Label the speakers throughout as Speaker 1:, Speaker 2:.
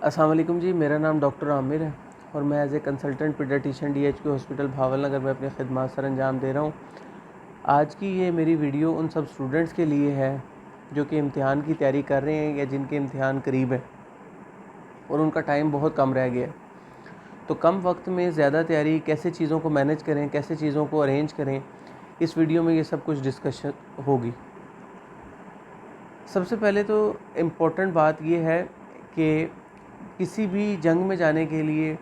Speaker 1: अस्सलाम वालेकुम जी, मेरा नाम डॉक्टर आमिर है और मैं as a consultant paediatrician DHQ hospital Bahawal Nagar में अपनी खिदमत सर अंजाम दे रहा हूँ। आज की ये मेरी वीडियो उन सब स्टूडेंट्स के लिए है जो कि इम्तिहान की तैयारी कर रहे हैं या जिनके इम्तिहान करीब है और उनका टाइम बहुत कम रह गया है। तो कम वक्त में ज़्यादा तैयारी कैसे चीज़ों को मैनेज करें, कैसे चीज़ों को अरेंज करें, इस वीडियो में ये सब कुछ डिस्कशन होगी। सबसे पहले तो इम्पोर्टेंट बात ये है कि किसी भी जंग में जाने के लिए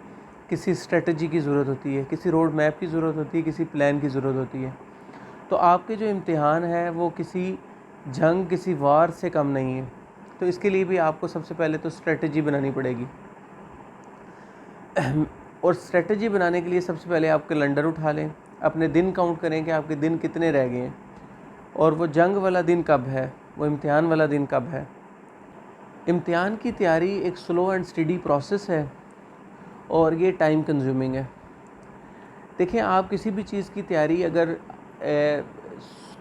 Speaker 1: किसी स्ट्रेटजी की ज़रूरत होती है, किसी रोड मैप की ज़रूरत होती है, किसी प्लान की ज़रूरत होती है। तो आपके जो इम्तिहान है वो किसी जंग, किसी वार से कम नहीं है। तो इसके लिए भी आपको सबसे पहले तो स्ट्रेटजी बनानी पड़ेगी। और स्ट्रेटजी बनाने के लिए सबसे पहले आप कैलेंडर उठा लें, अपने दिन काउंट करें कि आपके दिन कितने रह गए हैं और वो जंग वाला दिन कब है, वो इम्तिहान वाला दिन कब है। इम्तिहान की तैयारी एक स्लो एंड स्टडी प्रोसेस है और ये टाइम कंज्यूमिंग है। देखिए, आप किसी भी चीज़ की तैयारी अगर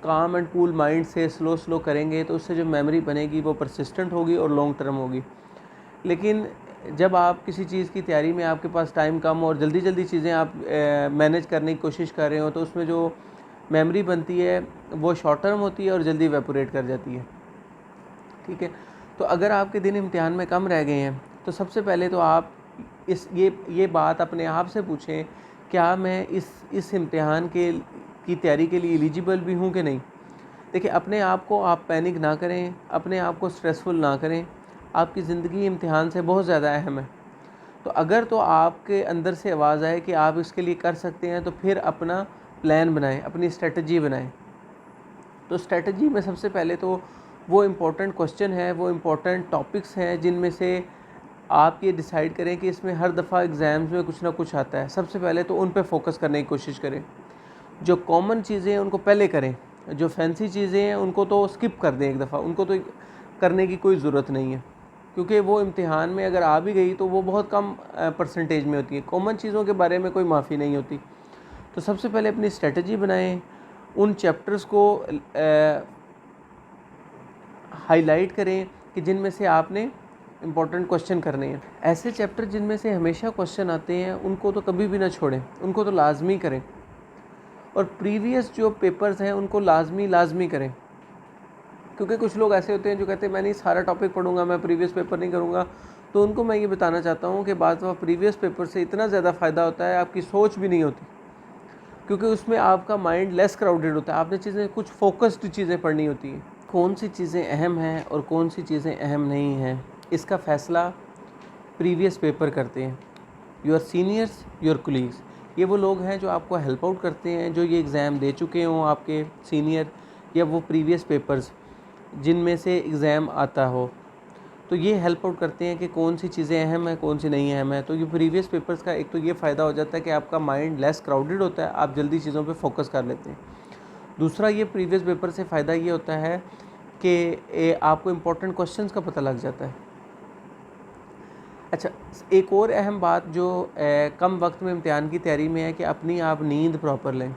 Speaker 1: काम एंड कूल माइंड से स्लो करेंगे तो उससे जो मेमोरी बनेगी वो परसिस्टेंट होगी और लॉन्ग टर्म होगी। लेकिन जब आप किसी चीज़ की तैयारी में आपके पास टाइम कम और जल्दी चीज़ें आप मैनेज करने की कोशिश कर रहे हो तो उसमें जो मेमोरी बनती है वो शॉर्ट टर्म होती है और जल्दी इवेपोरेट कर जाती है। ठीक है, तो अगर आपके दिन इम्तिहान में कम रह गए हैं तो सबसे पहले तो आप ये बात अपने आप से पूछें, क्या मैं इस इम्तिहान की तैयारी के लिए एलिजिबल भी हूँ कि नहीं। देखिए, अपने आप को आप पैनिक ना करें, अपने आप को स्ट्रेसफुल ना करें। आपकी ज़िंदगी इम्तिहान से बहुत ज़्यादा अहम है। तो अगर तो आपके अंदर से आवाज़ आए कि आप इसके लिए कर सकते हैं तो फिर अपना प्लान बनाएं, अपनी स्ट्रेटजी बनाएं। तो स्ट्रेटजी में सबसे पहले तो वो इम्पोर्टेंट क्वेश्चन है, वो इम्पोर्टेंट टॉपिक्स हैं जिनमें से आप ये डिसाइड करें कि इसमें हर दफ़ा एग्ज़ाम्स में कुछ ना कुछ आता है। सबसे पहले तो उन पे फोकस करने की कोशिश करें। जो कॉमन चीज़ें हैं उनको पहले करें, जो फैंसी चीज़ें हैं उनको तो स्किप कर दें एक दफ़ा, उनको तो करने की कोई ज़रूरत नहीं है, क्योंकि वो इम्तिहान में अगर आ भी गई तो वो बहुत कम परसेंटेज में होती है। कॉमन चीज़ों के बारे में कोई माफ़ी नहीं होती। तो सबसे पहले अपनी स्ट्रेटजी बनाएं, उन चैप्टर्स को हाईलाइट करें कि जिनमें से आपने इम्पोर्टेंट क्वेश्चन करने हैं। ऐसे चैप्टर जिनमें से हमेशा क्वेश्चन आते हैं उनको तो कभी भी ना छोड़ें, उनको तो लाजमी करें। और प्रीवियस जो पेपर्स हैं उनको लाजमी करें, क्योंकि कुछ लोग ऐसे होते हैं जो कहते हैं मैं नहीं सारा टॉपिक पढ़ूंगा, मैं प्रीवियस पेपर नहीं करूंगा। तो उनको मैं ये बताना चाहता हूँ कि बात वह प्रीवियस पेपर से इतना ज़्यादा फ़ायदा होता है, आपकी सोच भी नहीं होती, क्योंकि उसमें आपका माइंड लेस क्राउडेड होता है। आपने चीज़ें कुछ फोकस्ड चीज़ें पढ़नी होती हैं। कौन सी चीज़ें अहम हैं और कौन सी चीज़ें अहम नहीं हैं, इसका फ़ैसला प्रीवियस पेपर करते हैं। योर सीनियर्स, योर कोलीग्स, ये वो लोग हैं जो आपको हेल्प आउट करते हैं, जो ये एग्ज़ाम दे चुके हों, आपके सीनियर या वो प्रीवियस पेपर्स जिनमें से एग्ज़ाम आता हो। तो ये हेल्प आउट करते हैं कि कौन सी चीज़ें अहम है, कौन सी नहीं अहम है। तो ये प्रीवियस पेपर्स का एक तो ये फ़ायदा हो जाता है कि आपका माइंड लेस क्राउडेड होता है, आप जल्दी चीज़ों पे फोकस कर लेते हैं। दूसरा, ये प्रीवियस पेपर से फ़ायदा ये होता है कि आपको इम्पोर्टेंट क्वेश्चंस का पता लग जाता है। अच्छा, एक और अहम बात जो कम वक्त में इम्तिहान की तैयारी में है कि अपनी आप नींद प्रॉपर लें।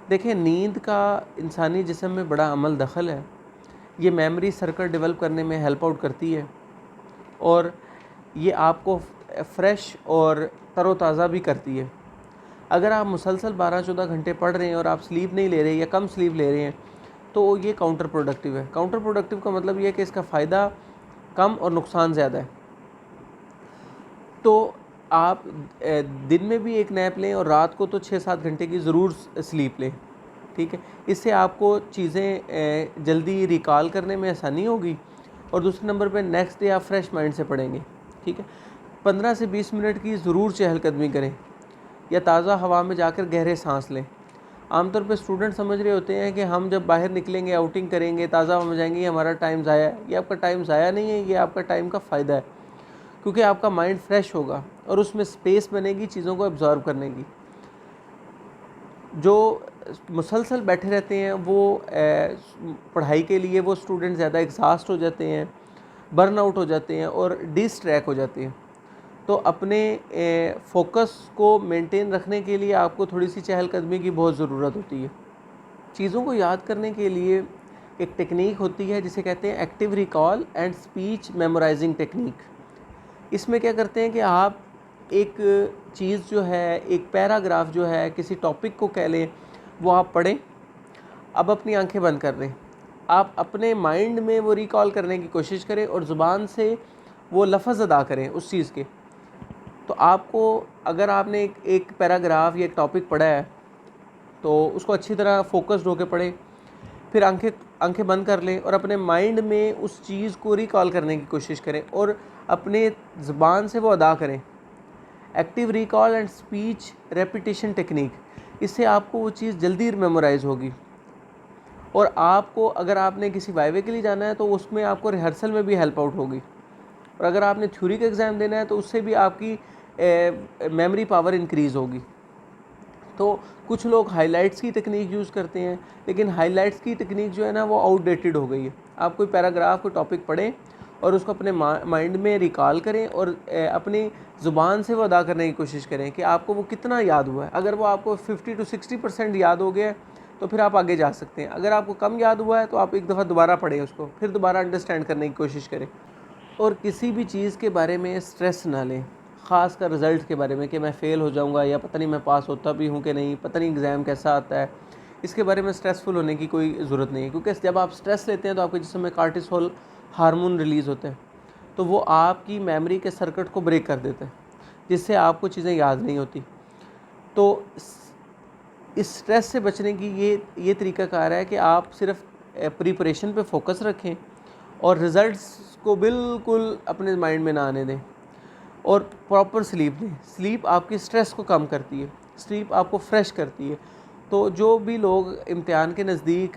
Speaker 1: देखिए, नींद का इंसानी जिस्म में बड़ा अमल दखल है। ये मेमोरी सर्किट डेवलप करने में हेल्प आउट करती है और ये आपको फ्रेश और तरोताज़ा भी करती है। अगर आप मुसलसल 12-14 घंटे पढ़ रहे हैं और आप स्लीप नहीं ले रहे या कम स्लीप ले रहे हैं तो ये काउंटर प्रोडक्टिव है। काउंटर प्रोडक्टिव का मतलब ये है कि इसका फ़ायदा कम और नुकसान ज़्यादा है। तो आप दिन में भी एक नैप लें और रात को तो 6-7 घंटे की ज़रूर स्लीप लें। ठीक है, इससे आपको चीज़ें जल्दी रिकॉल करने में आसानी होगी और दूसरे नंबर पे नेक्स्ट डे आप फ्रेश माइंड से पढ़ेंगे। ठीक है, 15 से 20 मिनट की ज़रूर चहलकदमी करें या ताज़ा हवा में जाकर गहरे सांस लें। आमतौर पे स्टूडेंट समझ रहे होते हैं कि हम जब बाहर निकलेंगे, आउटिंग करेंगे, ताज़ा हवा में जाएंगे, ये हमारा टाइम ज़ाया है। ये आपका टाइम ज़ाया नहीं है, ये आपका टाइम का फ़ायदा है, क्योंकि आपका माइंड फ्रेश होगा और उसमें स्पेस बनेगी चीज़ों को एब्जॉर्व करने की। जो मुसलसल बैठे रहते हैं वो पढ़ाई के लिए वो स्टूडेंट ज़्यादा एग्जॉस्ट हो जाते हैं, बर्न आउट हो जाते हैं और डिस्ट्रैक्ट हो जाते हैं। तो अपने फोकस को मेंटेन रखने के लिए आपको थोड़ी सी चहलकदमी की बहुत ज़रूरत होती है। चीज़ों को याद करने के लिए एक टेक्निक होती है जिसे कहते हैं active recall and speech memorising technique. इसमें क्या करते हैं कि आप एक चीज़ जो है, एक पैराग्राफ जो है किसी टॉपिक को कह लें, वो आप पढ़ें। अब अपनी आंखें बंद कर लें, आप अपने माइंड में वो रिकॉल करने की कोशिश करें और ज़ुबान से वो लफ्ज़ अदा करें उस चीज़ के। तो आपको, अगर आपने एक पैराग्राफ या एक टॉपिक पढ़ा है तो उसको अच्छी तरह फोकस्ड होकर पढ़ें, फिर आंखें बंद कर लें और अपने माइंड में उस चीज़ को रिकॉल करने की कोशिश करें और अपने ज़ुबान से वो अदा करें। Active recall and speech repetition technique, इससे आपको वो चीज़ जल्दी मेमोराइज़ होगी। और आपको, अगर आपने किसी वाइवे के लिए जाना है तो उसमें आपको रिहर्सल में भी हेल्प आउट होगी। और अगर आपने थ्योरी का एग्ज़ाम देना है तो उससे भी आपकी मेमोरी पावर इंक्रीज़ होगी। तो कुछ लोग हाइलाइट्स की टेक्निक यूज़ करते हैं, लेकिन हाइलाइट्स की टेक्निक जो है ना वो आउटडेटेड हो गई है। आप कोई पैराग्राफ, कोई टॉपिक पढ़ें और उसको अपने माइंड में रिकॉल करें और अपनी ज़ुबान से वो अदा करने की कोशिश करें कि आपको वो कितना याद हुआ है। अगर वो आपको 50 to 60% याद हो गया है तो फिर आप आगे जा सकते हैं। अगर आपको कम याद हुआ है तो आप एक दफ़ा दोबारा पढ़ें उसको, फिर दोबारा अंडरस्टैंड करने की कोशिश करें। और किसी भी चीज़ के बारे में स्ट्रेस ना लें, ख़ास कर रिज़ल्ट के बारे में कि मैं फ़ेल हो जाऊंगा या पता नहीं मैं पास होता भी हूँ कि नहीं, पता नहीं एग्ज़ाम कैसा आता है। इसके बारे में स्ट्रेसफुल होने की कोई ज़रूरत नहीं है, क्योंकि जब आप स्ट्रेस लेते हैं तो आपके जिस्म में कार्टिसोल हार्मोन रिलीज़ होते हैं, तो वो आपकी मेमोरी के सर्किट को ब्रेक कर देते हैं, जिससे आपको चीज़ें याद नहीं होती। तो इस स्ट्रेस से बचने की ये तरीक़ाकार है कि आप सिर्फ प्रिपरेशन पे फोकस रखें और रिज़ल्ट्स को बिल्कुल अपने माइंड में ना आने दें, और प्रॉपर स्लीप लें। स्लीप आपकी स्ट्रेस को कम करती है, स्लीप आपको फ्रेश करती है। तो जो भी लोग इम्तिहान के नज़दीक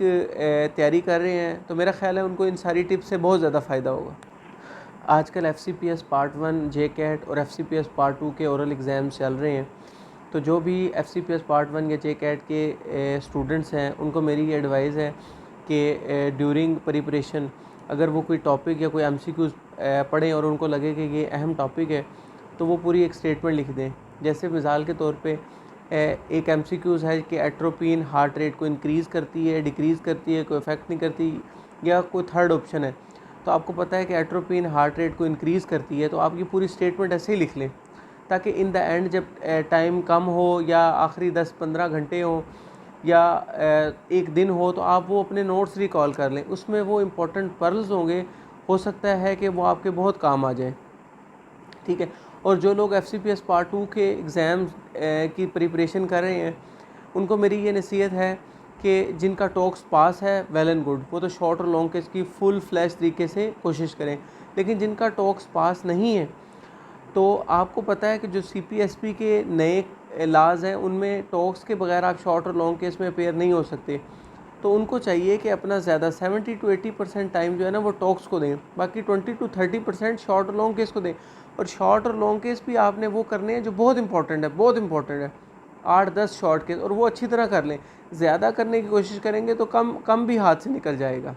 Speaker 1: तैयारी कर रहे हैं तो मेरा ख़्याल है उनको इन सारी टिप्स से बहुत ज़्यादा फ़ायदा होगा। आजकल FCPS पार्ट 1 JCAT और FCPS पार्ट 2 के ओरल एग्ज़ाम चल रहे हैं। तो जो भी FCPS पार्ट 1 या JCAT के स्टूडेंट्स हैं उनको मेरी एडवाइस है कि ड्यूरिंग प्रिपरेशन अगर वो कोई टॉपिक या कोई MCQs पढ़ें और उनको लगे कि ये अहम टॉपिक है तो वो पूरी एक स्टेटमेंट लिख दें। जैसे मिसाल के तौर पे एक MCQs है कि एट्रोपिन हार्ट रेट को इंक्रीज़ करती है, डिक्रीज़ करती है, कोई इफेक्ट नहीं करती, या कोई थर्ड ऑप्शन है। तो आपको पता है कि एट्रोपिन हार्ट रेट को इंक्रीज़ करती है, तो आप ये पूरी स्टेटमेंट ऐसे ही लिख लें, ताकि इन द एंड जब टाइम कम हो या आखिरी 10-15 घंटे हो या एक दिन हो तो आप वो अपने नोट्स रिकॉल कर लें। उसमें वो इम्पोर्टेंट पर्ल्स होंगे, हो सकता है कि वो आपके बहुत काम आ जाएँ। ठीक है। और जो लोग FCPS पार्ट 2 के एग्ज़ाम की प्रिपरेशन कर रहे हैं उनको मेरी ये नसीहत है कि जिनका टॉक्स पास है वेल एंड गुड, वो तो शॉर्ट और लॉन्ग केस की फुल फ्लैश तरीके से कोशिश करें। लेकिन जिनका टॉक्स पास नहीं है तो आपको पता है कि जो CPSP के नए लाज हैं उनमें टॉक्स के बगैर आप शॉर्ट और लॉन्ग केस में अपेयर नहीं हो सकते। तो उनको चाहिए कि अपना ज़्यादा 70 to 80% टाइम जो है ना वो टॉक्स को दें, बाकी 20 to 30% शॉर्ट और लॉन्ग केस को दें। और शॉर्ट और लॉन्ग केस भी आपने वो करने हैं जो बहुत इंपॉर्टेंट है, बहुत इंपॉर्टेंट है, 8-10 शॉर्ट केस, और वो अच्छी तरह कर लें। ज़्यादा करने की कोशिश करेंगे तो कम भी हाथ से निकल जाएगा।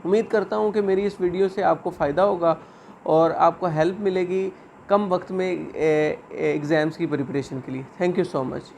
Speaker 1: उम्मीद करता हूँ कि मेरी इस वीडियो से आपको फ़ायदा होगा और आपको हेल्प मिलेगी कम वक्त में एग्ज़ाम्स की प्रिपरेशन के लिए। Thank you so much.